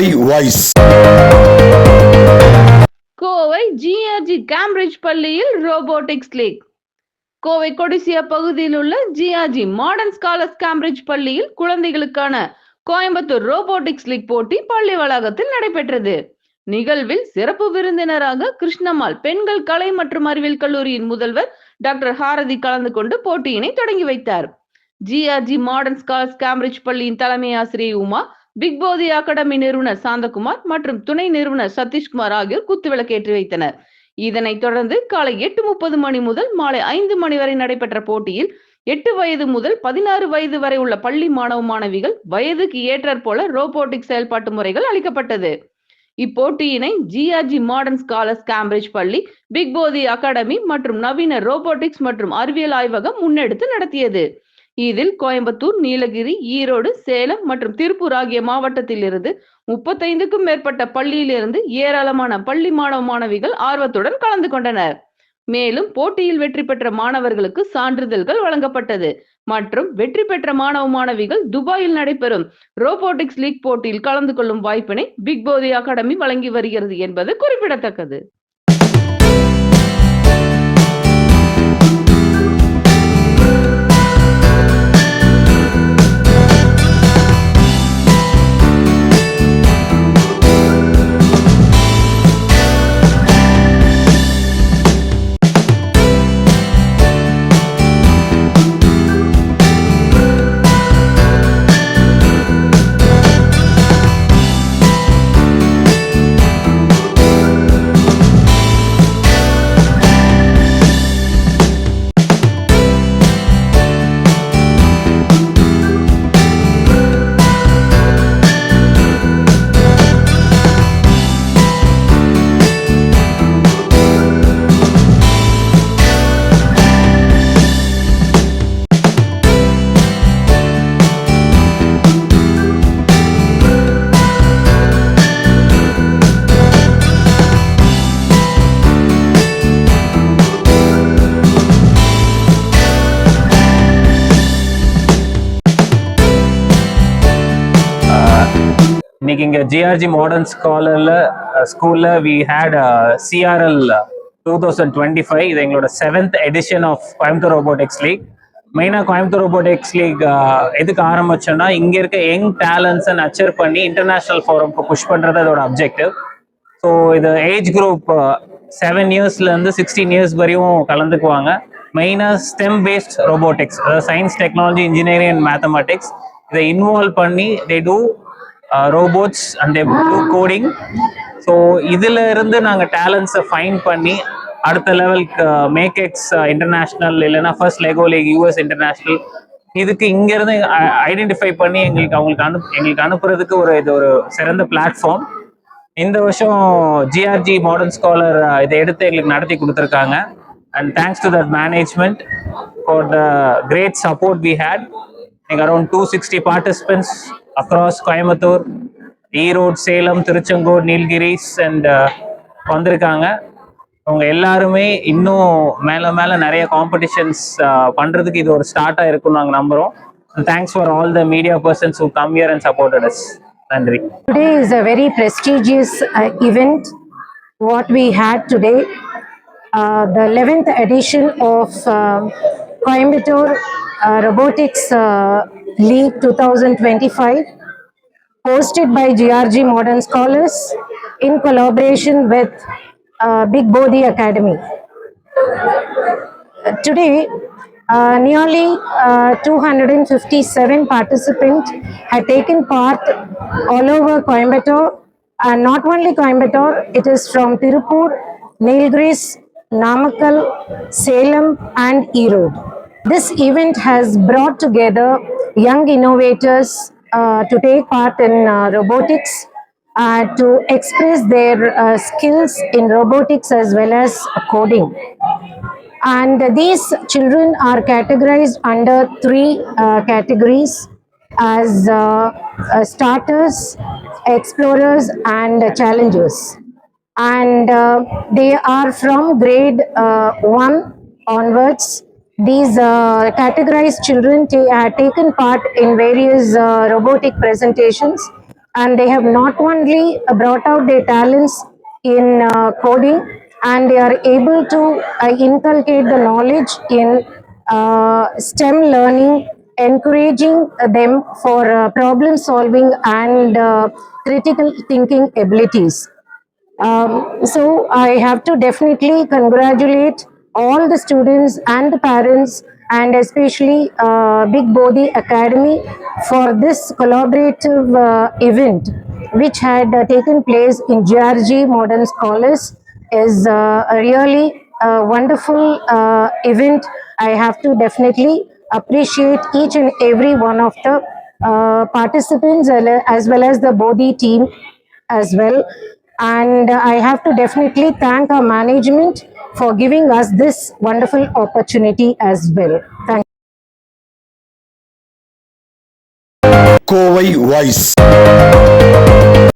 Kovai voice. Kovai GRG Cambridge பள்ளியில் robotics league. Kovai Codissia பகுதியில் உள்ள ஜிஆர்ஜி மாடர்ன் ஸ்காலர்ஸ் கேம்பிரிட்ஜ் பள்ளியில் குழந்தைகளுக்கான கோயம்புத்தூர் ரோபோட்டிக்ஸ் லீக் போட்டி பள்ளி வளாகத்தில் நடைபெற்றது. நிகழ்வில் சிறப்பு விருந்தினராக கிருஷ்ணம்மாள் பெண்கள் கலை மற்றும் அறிவியல் கல்லூரியின் முதல்வர் டாக்டர் ஹாரதி கலந்து கொண்டு போட்டியினை தொடங்கி வைத்தார். ஜிஆர்ஜி மாடர்ன் ஸ்காலர்ஸ் கேம்பிரிட்ஜ் பள்ளியின் தலைமை ஆசிரியை உமா, பிக் போதி அகாடமி நிறுவனர் சாந்தகுமார் மற்றும் துணை நிறுவனர் சதீஷ்குமார் ஆகியோர் குத்துவிளக்கேற்றி வைத்தனர். இதனைத் தொடர்ந்து காலை 8:30 மணி முதல் மாலை 5 மணி வரை நடைபெற்ற போட்டியில் 8 வயது முதல் 16 வயது வரை உள்ள பள்ளி மாணவ மாணவிகள் வயதுக்கு ஏற்றாற்போல ரோபோட்டிக் செயல்பாட்டு முறைகள் அளிக்கப்பட்டது. இப்போட்டியினை ஜிஆர்ஜி மாடர்ன் ஸ்காலர்ஸ் கேம்பிரிட்ஜ் பள்ளி, பிக் போதி அகாடமி மற்றும் நவீன ரோபோட்டிக்ஸ் மற்றும் அறிவியல் ஆய்வகம் முன்னெடுத்து நடத்தியது. இதில் கோயம்புத்தூர், நீலகிரி, ஈரோடு, சேலம் மற்றும் திருப்பூர் ஆகிய மாவட்டத்தில் இருந்து 35க்கும் மேற்பட்ட பள்ளியிலிருந்து ஏராளமான பள்ளி மாணவ மாணவிகள் ஆர்வத்துடன் கலந்து கொண்டனர். மேலும் போட்டியில் வெற்றி பெற்ற மாணவர்களுக்கு சான்றிதழ்கள் வழங்கப்பட்டது மற்றும் வெற்றி பெற்ற மாணவ மாணவிகள் துபாயில் நடைபெறும் ரோபோட்டிக்ஸ் லீக் போட்டியில் கலந்து கொள்ளும் வாய்ப்பினை பிக் போதி அகாடமி வழங்கி வருகிறது என்பது குறிப்பிடத்தக்கது. இன்னைக்கு இங்கே ஜிஆர்ஜி மாடர்ன் ஸ்கூலில் வி ஹேட் சிஆர்எல் 2025. இது எங்களோட 7th edition of Coimbatore robotics league. மெயினாக கோயம்புத்தூர் ரோபோட்டிக்ஸ் லீக் எதுக்கு ஆரம்பிச்சோன்னா, இங்கே இருக்க யங் டேலண்ட்ஸை நச்சர் பண்ணி இன்டர்நேஷ்னல் ஃபோரம்க்கு புஷ் பண்ணுறது அதோட அப்ஜெக்டிவ். ஸோ இது ஏஜ் குரூப் 7 இயர்ஸ்லேருந்து 16 இயர்ஸ் வரையும் கலந்துக்குவாங்க. மெயினாக ஸ்டெம் பேஸ்ட் ரோபோட்டிக்ஸ், அதாவது science, technology, engineering and mathematics இதை இன்வால்வ் பண்ணி they do robots and they do coding. So இதில் இருந்து நாங்கள் டேலண்ட்ஸை ஃபைண்ட் பண்ணி அடுத்த லெவலுக்கு மேக்எக்ஸ் இன்டர்நேஷ்னல் இல்லைன்னா first Lego league US international இதுக்கு இங்கேருந்து ஐடென்டிஃபை பண்ணி எங்களுக்கு அனுப்புறதுக்கு இது ஒரு சிறந்த பிளாட்ஃபார்ம். இந்த வருஷம் ஜிஆர்ஜி மாடர்ன் ஸ்காலர் இதை எடுத்து எங்களுக்கு நடத்தி கொடுத்துருக்காங்க. And thanks to that management for the great support we had. Around 260 participants across Coimbatore, Erode, Salem, Tiruchengode, Nilgiris and வந்திருக்காங்க. அவங்க எல்லாருமே இன்னும் மேலே நிறைய காம்படிஷன்ஸ் பண்ணுறதுக்கு இது ஒரு ஸ்டார்ட்டாக இருக்கும்னு நாங்கள் நம்புகிறோம். Thanks for all the media persons who come here and supported us. நன்றி. Today is a very prestigious event what we had today. The 11th edition of Coimbatore Robotics League 2025, hosted by GRG Modern Scholars in collaboration with Big Bodhi Academy. Today, nearly 257 participants had taken part all over Coimbatore, and not only Coimbatore, it is from Tirupur, Nilgiris, Namakkal, Salem and Erode. This event has brought together young innovators to take part in robotics, to express their skills in robotics as well as coding. And these children are categorized under 3 categories as starters, explorers and challengers. And they are from grade 1 onwards. These categorized children have taken part in various robotic presentations and they have not only brought out their talents in coding, and they are able to inculcate the knowledge in STEM learning, encouraging them for problem solving and critical thinking abilities. So I have to definitely congratulate all the students and the parents, and especially Big Bodhi Academy for this collaborative event which had taken place in GRG Modern Scholars. Is a really wonderful event. I have to definitely appreciate each and every one of the participants as well as the Bodhi team as well. And I have to definitely thank our management for giving us this wonderful opportunity as well. Thank Kovai Voice.